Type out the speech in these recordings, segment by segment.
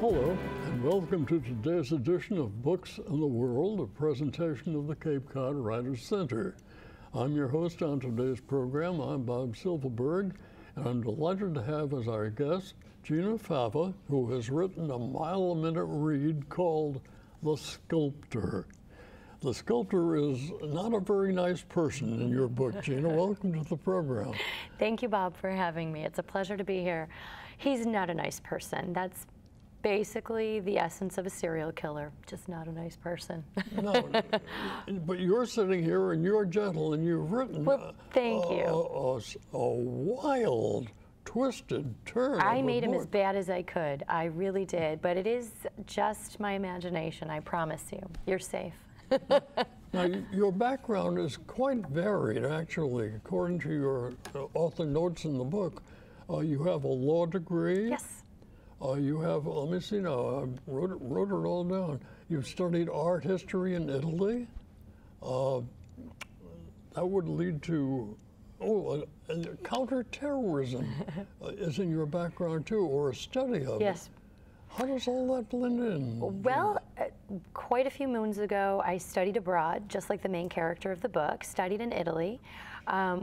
Hello, and welcome to today's edition of Books in the World, a presentation of the Cape Cod Writers Center. I'm your host on today's program. I'm Bob Silverberg, and I'm delighted to have as our guest Gina Fava, who has written a mile-a-minute read called The Sculptor. The Sculptor is not a very nice person in your book, Gina. Welcome to the program. Thank you, Bob, for having me. It's a pleasure to be here. He's not a nice person. That's basically the essence of a serial killer, just not a nice person. No, but you're sitting here and you're gentle and you've written thank you. A wild, twisted turn. I made him as bad as I could. I really did, but it is just my imagination, I promise you. You're safe. Now, your background is quite varied, actually. According to your author notes in the book, you have a law degree. Yes. You have, let me see now, I wrote it all down. You've studied art history in Italy. That would lead to, counterterrorism is in your background too, or a study of it. Yes. How does all that blend in? Well, quite a few moons ago, I studied abroad, just like the main character of the book, studied in Italy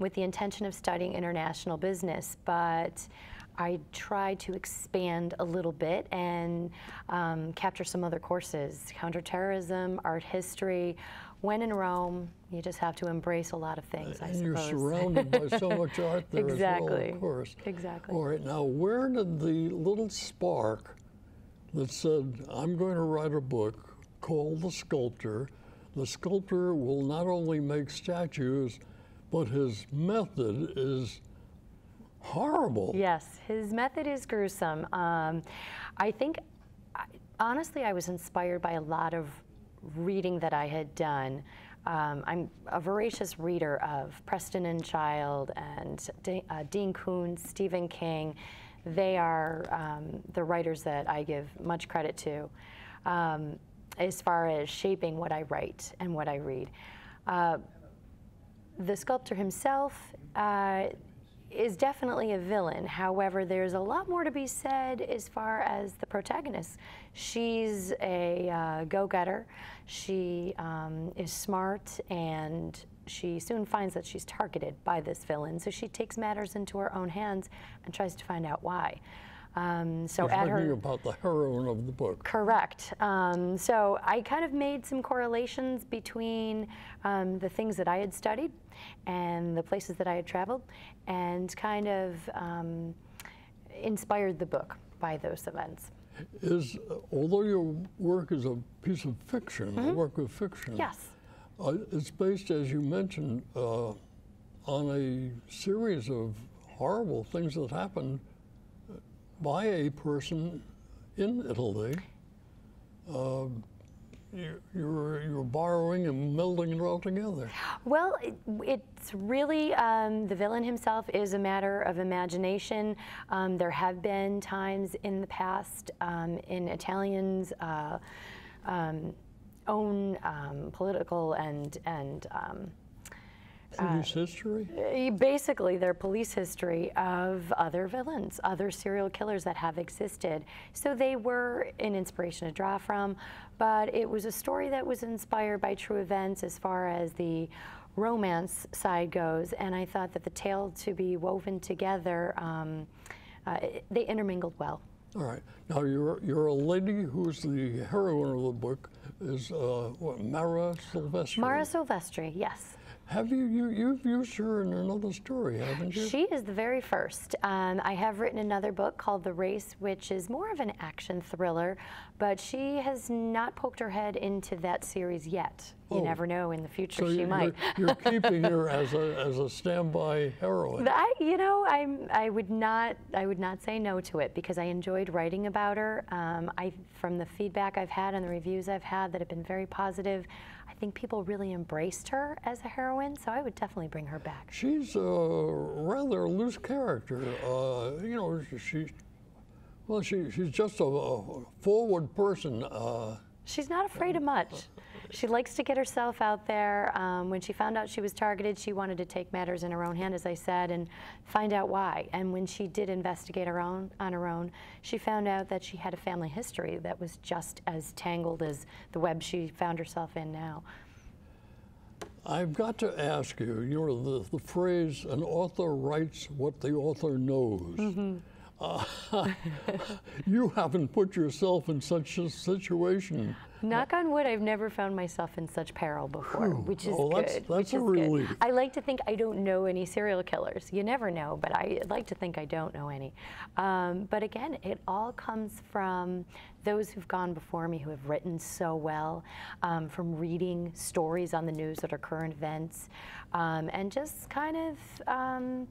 with the intention of studying international business, but I tried to expand a little bit and capture some other courses, counterterrorism, art history. When in Rome, you just have to embrace a lot of things, I suppose. And you're surrounded by so much art there exactly. as well, of course. Exactly. All right, now where did the little spark that said, I'm going to write a book called The Sculptor. The sculptor will not only make statues, but his method is horrible. Yes, his method is gruesome. I think, honestly, I was inspired by a lot of reading that I had done. I'm a voracious reader of Preston and Child and Dean Koontz, Stephen King. They are the writers that I give much credit to as far as shaping what I write and what I read. The sculptor himself is definitely a villain. However, there's a lot more to be said as far as the protagonist. She's a go-getter. She is smart, and she soon finds that she's targeted by this villain. So she takes matters into her own hands and tries to find out why. So at her, about the heroine of the book. Correct. So I kind of made some correlations between the things that I had studied and the places that I had traveled, and kind of inspired the book by those events. Although your work is a piece of fiction, a work of fiction, yes, it's based, as you mentioned, on a series of horrible things that happened by a person in Italy. You're borrowing and melding it all together. Well, it's really, the villain himself is a matter of imagination. There have been times in the past in Italians' own political and police history? Basically, their police history of other villains, other serial killers that have existed. So they were an inspiration to draw from, but it was a story that was inspired by true events as far as the romance side goes, and I thought that the tale to be woven together, they intermingled well. All right. Now, you're a lady who's the heroine of the book, is what, Mara Silvestri? Mara Silvestri, yes. Have you've used her in another story, haven't you? She is the very first. I have written another book called The Race, which is more of an action thriller, but she has not poked her head into that series yet. You never know, in the future she might. You're keeping her as a standby heroine. I would not say no to it, because I enjoyed writing about her. From the feedback I've had and the reviews I've had that have been very positive, I think people really embraced her as a heroine, so I would definitely bring her back. She's a rather loose character. She's just a forward person. She's not afraid of much. She likes to get herself out there. When she found out she was targeted, she wanted to take matters in her own hand, as I said, and find out why. And when she did investigate on her own, she found out that she had a family history that was just as tangled as the web she found herself in now. I've got to ask you, you know, the phrase, an author writes what the author knows. Mm-hmm. You haven't put yourself in such a situation. Knock on wood, I've never found myself in such peril before, which is good. That's a relief. I like to think I don't know any serial killers. You never know, but I like to think I don't know any. But again, it all comes from those who've gone before me who have written so well, from reading stories on the news that are current events, and just kind of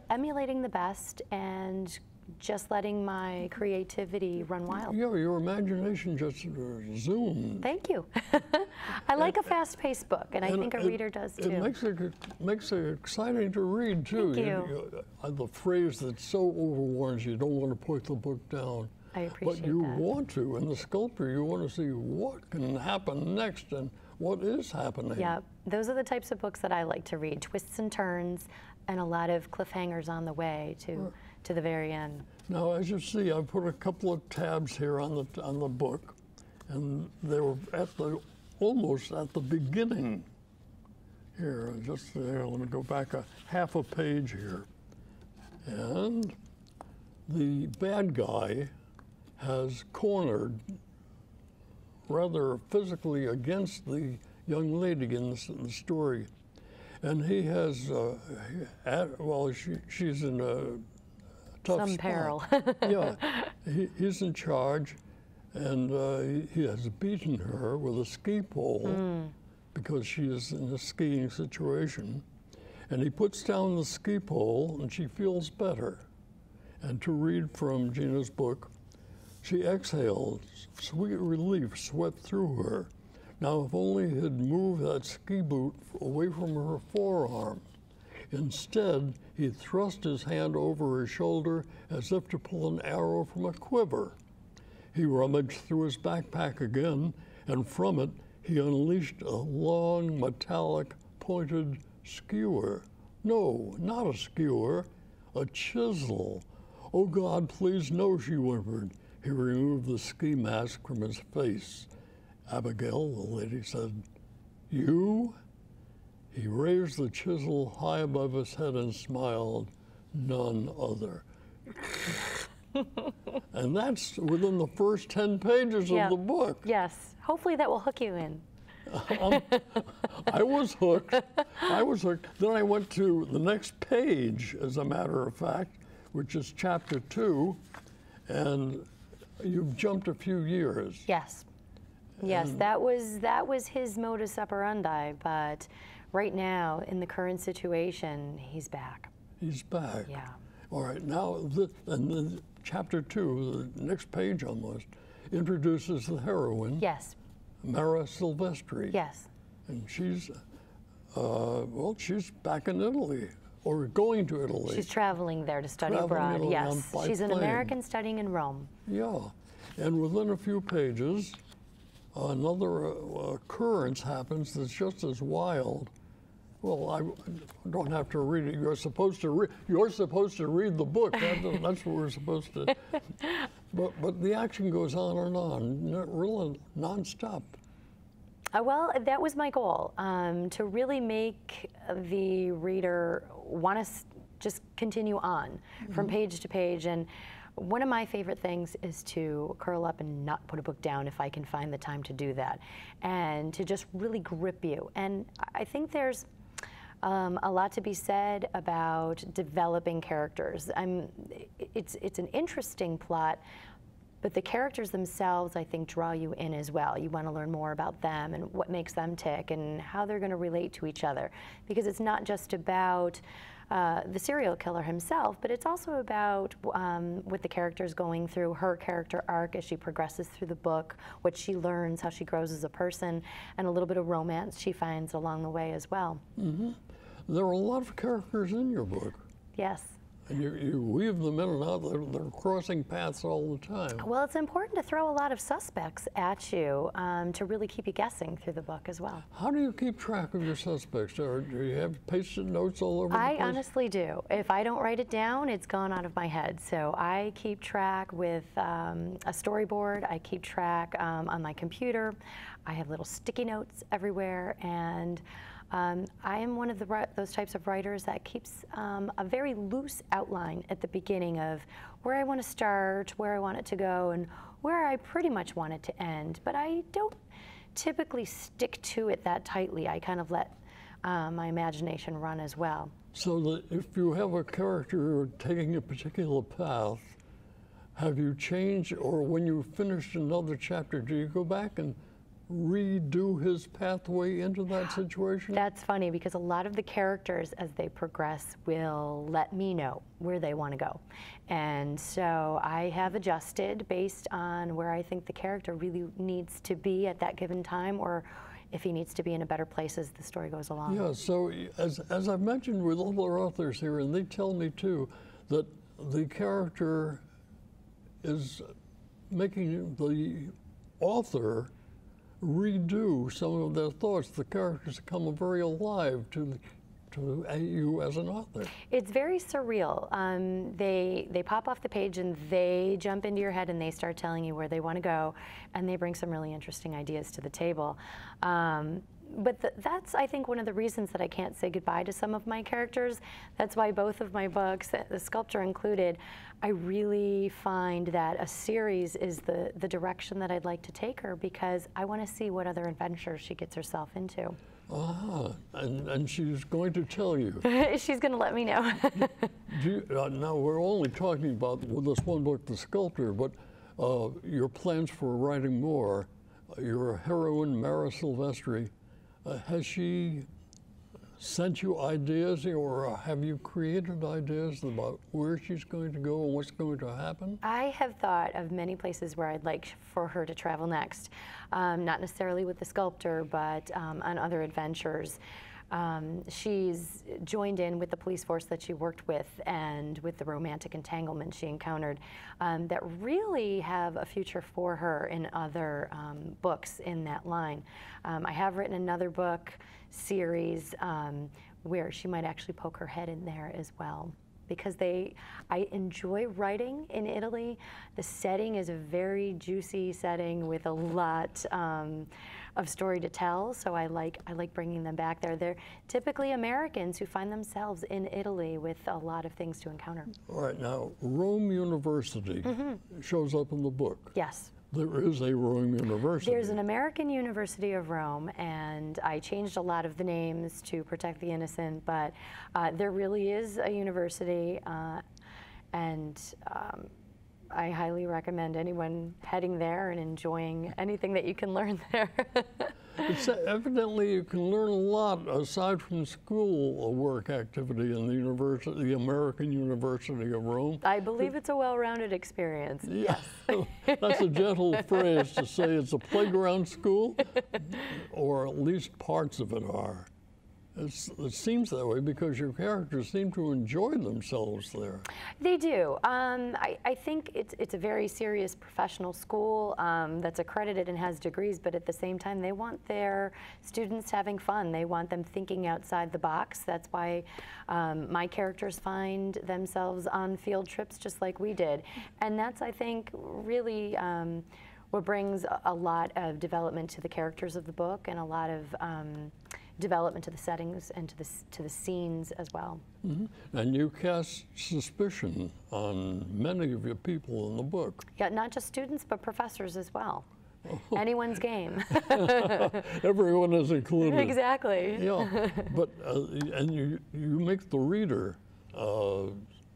emulating the best and just letting my creativity run wild. Yeah, your imagination just zoomed. Thank you. I like a fast-paced book, and I think a reader does too. It makes it exciting to read too. Thank you. The phrase that so overwarns you don't want to put the book down. I appreciate that. But you want to. In the Sculptor, you want to see what can happen next and what is happening. Yeah, those are the types of books that I like to read. Twists and turns, and a lot of cliffhangers on the way to the very end. Now, as you see, I put a couple of tabs here on the book, and they were almost at the beginning. Here, just there. Let me go back a half a page here, and the bad guy has cornered rather physically against the young lady in the story, and he has she's in a tough Some spot. peril. Yeah, he's in charge, and he has beaten her with a ski pole because she is in a skiing situation, and he puts down the ski pole and she feels better. And to read from Gina's book, she exhaled, sweet relief swept through her. Now, if only he had moved that ski boot away from her forearm. Instead, he thrust his hand over his shoulder as if to pull an arrow from a quiver. He rummaged through his backpack again, and from it, he unleashed a long, metallic, pointed skewer. No, not a skewer, a chisel. Oh, God, please, no, she whimpered. He removed the ski mask from his face. Abigail, the lady, said, "You?" He raised the chisel high above his head and smiled, "None other." And that's within the first 10 pages of the book. Yes. Hopefully that will hook you in. I was hooked. I was hooked. Then I went to the next page, as a matter of fact, which is chapter 2, and you've jumped a few years. Yes. Yes, that was his modus operandi, but right now, in the current situation, he's back. He's back. Yeah. All right, now, and then chapter 2, the next page almost, introduces the heroine. Yes. Mara Silvestri. Yes. And she's, she's back in Italy, or going to Italy. She's traveling there to study abroad, yes. She's an American studying in Rome. Yeah, and within a few pages, another occurrence happens that's just as wild. Well, I don't have to read it. You're supposed to read the book. That's what we're supposed to. But the action goes on, really nonstop. Well, that was my goal, to really make the reader want to just continue on from page to page. And one of my favorite things is to curl up and not put a book down if I can find the time to do that, and to just really grip you. And I think there's a lot to be said about developing characters. It's an interesting plot, but the characters themselves, I think, draw you in as well. You want to learn more about them and what makes them tick and how they're going to relate to each other. Because it's not just about the serial killer himself, but it's also about what the character's going through, her character arc as she progresses through the book, what she learns, how she grows as a person, and a little bit of romance she finds along the way as well. Mm-hmm. There are a lot of characters in your book. Yes. And you weave them in and out. They're crossing paths all the time. Well, it's important to throw a lot of suspects at you to really keep you guessing through the book as well. How do you keep track of your suspects? Or do you have pasted notes all over the place? I honestly do. If I don't write it down, it's gone out of my head. So I keep track with a storyboard. I keep track on my computer. I have little sticky notes everywhere, and I am one of those types of writers that keeps a very loose outline at the beginning of where I want to start, where I want it to go, and where I pretty much want it to end. But I don't typically stick to it that tightly. I kind of let my imagination run as well. So that if you have a character taking a particular path, have you changed, or when you finished another chapter, do you go back and redo his pathway into that situation? That's funny, because a lot of the characters, as they progress, will let me know where they want to go. And so I have adjusted based on where I think the character really needs to be at that given time, or if he needs to be in a better place as the story goes along. Yeah, so as I've mentioned with other authors here, and they tell me too, that the character is making the author redo some of their thoughts. The characters come very alive to you as an author. It's very surreal. They pop off the page and they jump into your head and they start telling you where they want to go, and they bring some really interesting ideas to the table. But that's, I think, one of the reasons that I can't say goodbye to some of my characters. That's why both of my books, the Sculptor included, I really find that a series is the direction that I'd like to take her, because I want to see what other adventures she gets herself into. Ah, and she's going to tell you. She's going to let me know. Now, we're only talking about with this one book, The Sculptor, but your plans for writing more. Your heroine, Mara Silvestri, has she sent you ideas, or have you created ideas about where she's going to go and what's going to happen? I have thought of many places where I'd like for her to travel next. Not necessarily with the Sculptor, but on other adventures. She's joined in with the police force that she worked with, and with the romantic entanglement she encountered that really have a future for her in other books in that line. I have written another book series where she might actually poke her head in there as well, because I enjoy writing in Italy. The setting is a very juicy setting with a lot of story to tell, so I like bringing them back there. They're typically Americans who find themselves in Italy with a lot of things to encounter. All right, now, Rome University shows up in the book. Yes. There is a Rome University. There's an American University of Rome, and I changed a lot of the names to protect the innocent, but there really is a university, and I highly recommend anyone heading there and enjoying anything that you can learn there. Evidently, you can learn a lot aside from school work activity in the university, the American University of Rome. I believe it's a well-rounded experience. Yeah. Yes. That's a gentle phrase to say it's a playground school, or at least parts of it are. It seems that way because your characters seem to enjoy themselves there. They do. I think it's a very serious professional school that's accredited and has degrees, but at the same time they want their students having fun. They want them thinking outside the box. That's why my characters find themselves on field trips just like we did. And that's, I think, really what brings a lot of development to the characters of the book, and a lot of development to the settings and to the scenes as well. And you cast suspicion on many of your people in the book. Yeah, not just students, but professors as well. Anyone's game. Everyone is included. Exactly. Yeah, but and you make the reader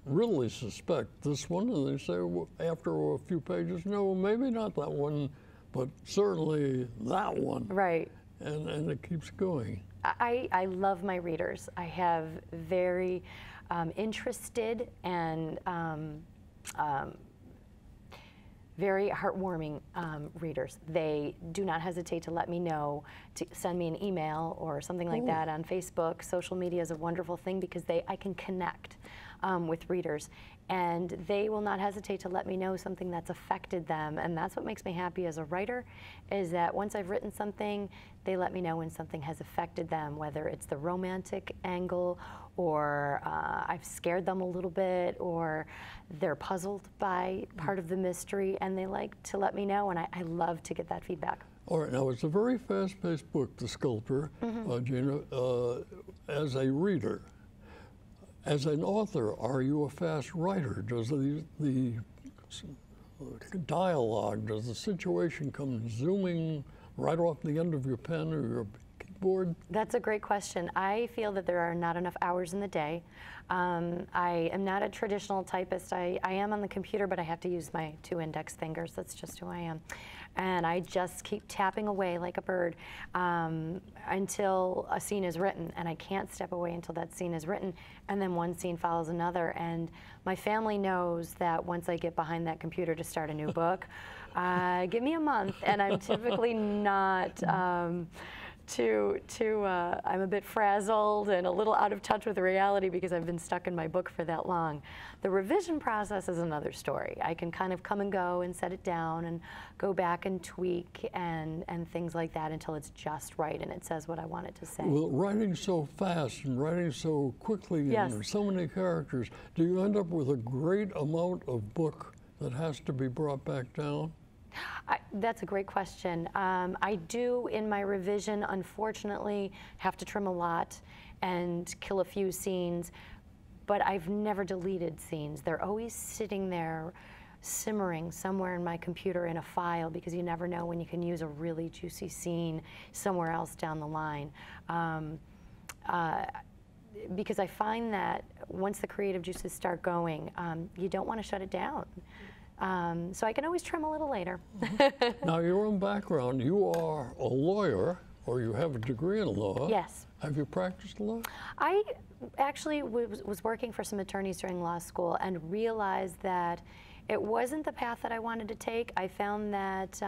really suspect this one, and they say, well, after a few pages, no, maybe not that one, but certainly that one. Right. And it keeps going. I love my readers. I have very interested and very heartwarming readers. They do not hesitate to let me know, to send me an email or something like that on Facebook. Social media is a wonderful thing because I can connect. with readers. And they will not hesitate to let me know something that's affected them. And that's what makes me happy as a writer, is that once I've written something, they let me know when something has affected them, whether it's the romantic angle, or I've scared them a little bit, or they're puzzled by part of the mystery, and they like to let me know, and I love to get that feedback. All right, now it's a very fast-paced book, The Sculptor, Gina. As a reader, as an author, are you a fast writer? Does the dialogue, does the situation come zooming right off the end of your pen or your keyboard? That's a great question. I feel that there are not enough hours in the day. I am not a traditional typist. I am on the computer, but I have to use my 2 index fingers. That's just who I am. And I just keep tapping away like a bird until a scene is written, and I can't step away until that scene is written, and then one scene follows another. And my family knows that once I get behind that computer to start a new book, give me a month, and I'm typically not I'm a bit frazzled and a little out of touch with reality because I've been stuck in my book for that long. The revision process is another story. I can kind of come and go and set it down and go back and tweak and things like that until it's just right and it says what I want it to say. Well, writing so fast and writing so quickly, yes, and so many characters, do you end up with a great amount of book that has to be brought back down? That's a great question. I do, in my revision, unfortunately, have to trim a lot and kill a few scenes, but I've never deleted scenes. They're always sitting there simmering somewhere in my computer in a file, because you never know when you can use a really juicy scene somewhere else down the line. Because I find that once the creative juices start going, you don't want to shut it down. So I can always trim a little later. Now, your own background, you are a lawyer, or you have a degree in law. Yes. Have you practiced law? I actually was working for some attorneys during law school and realized that it wasn't the path that I wanted to take. I found that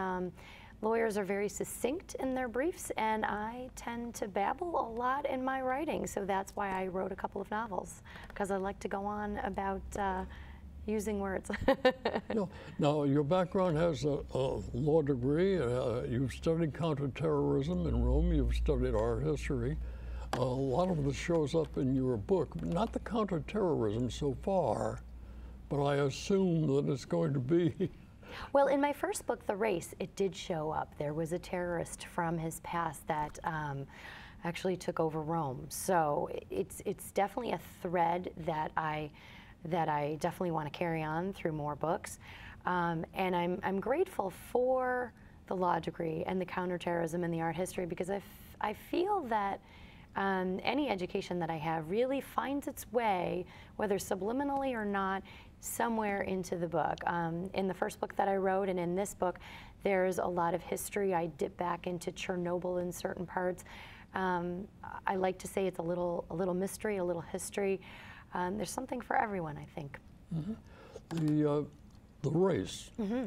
lawyers are very succinct in their briefs, and I tend to babble a lot in my writing. So that's why I wrote a couple of novels, because I like to go on about using words. No. Now, your background has a law degree. You've studied counterterrorism in Rome. You've studied art history. A lot of this shows up in your book. Not the counterterrorism so far, but I assume that it's going to be. Well, in my first book, The Race, it did show up. There was a terrorist from his past that actually took over Rome. So it's definitely a thread that I definitely want to carry on through more books. And I'm grateful for the law degree and the counterterrorism and the art history, because I feel that any education that I have really finds its way, whether subliminally or not, somewhere into the book. In the first book that I wrote and in this book, there's a lot of history. I dip back into Chernobyl in certain parts. I like to say it's a little mystery, a little history. There's something for everyone, I think. Mm-hmm. The Race. Mm-hmm.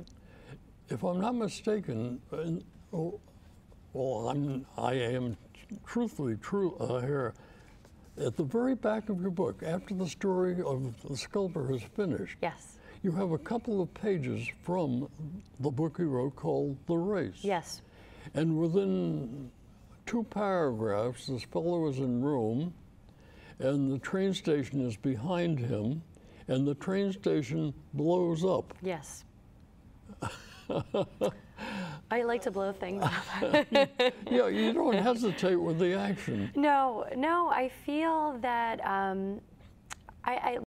If I'm not mistaken, I am truthfully true here. At the very back of your book, after the story of the Sculptor is finished, yes, you have a couple of pages from the book you wrote called The Race. Yes. And within 2 paragraphs, this fellow is in Rome, and the train station is behind him, and the train station blows up. Yes. I like to blow things up. Yeah, you don't hesitate with the action. No, I feel that